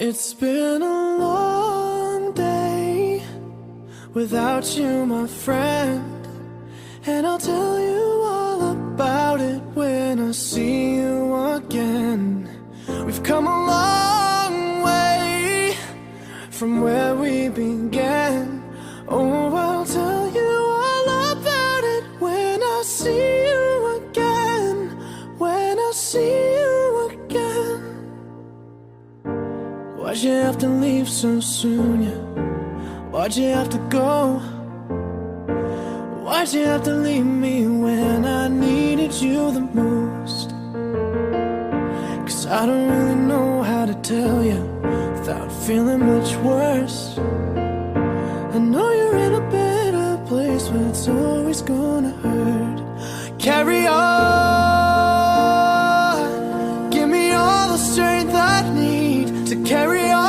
It's been a long day without you, my friend, and I'll tell you all about it when I see you again. We've come a long way from where we began. Oh, I'll tell you all about it when I see you again. When I see you again. Why'd you have to leave so soon, yeah? Why'd you have to go? Why'd you have to leave me when I needed you the most? 'Cause I don't really know how to tell you without feeling much worse. I know you're in a better place, but it's always gonna hurt. Carry on, give me all the strength I need to carry on.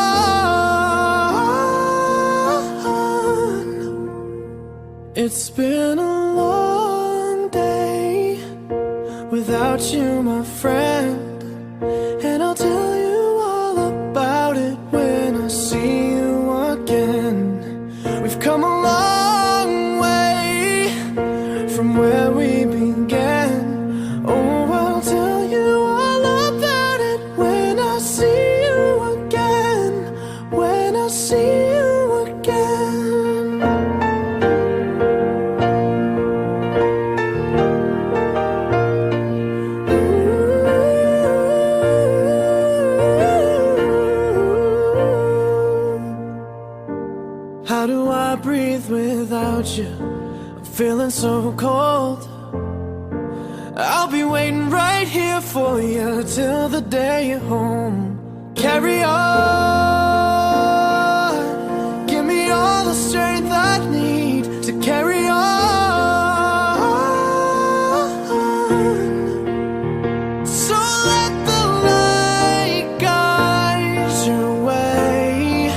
It's been a long day without you, my friend, and I'll tell you all about it when I see you again. We've come a long way from where we began. Oh, I'll tell you all about it when I see you again. When I see you again. How do I breathe without you? I'm feeling so cold. I'll be waiting right here for you till the day you're home. Carry on, give me all the strength I need to carry on. So let the light guide your way,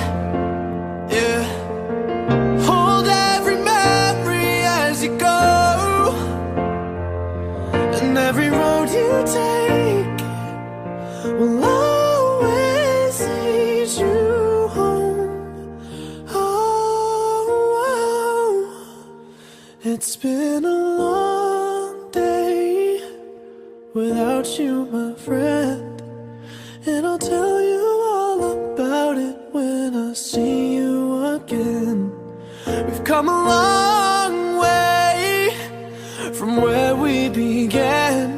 yeah. Hold every memory as you go, and every road you take will always lead you home. Oh, it's been a long day without you, my friend, and I'll tell you all about it when I see you again. We've come a long way from where we began.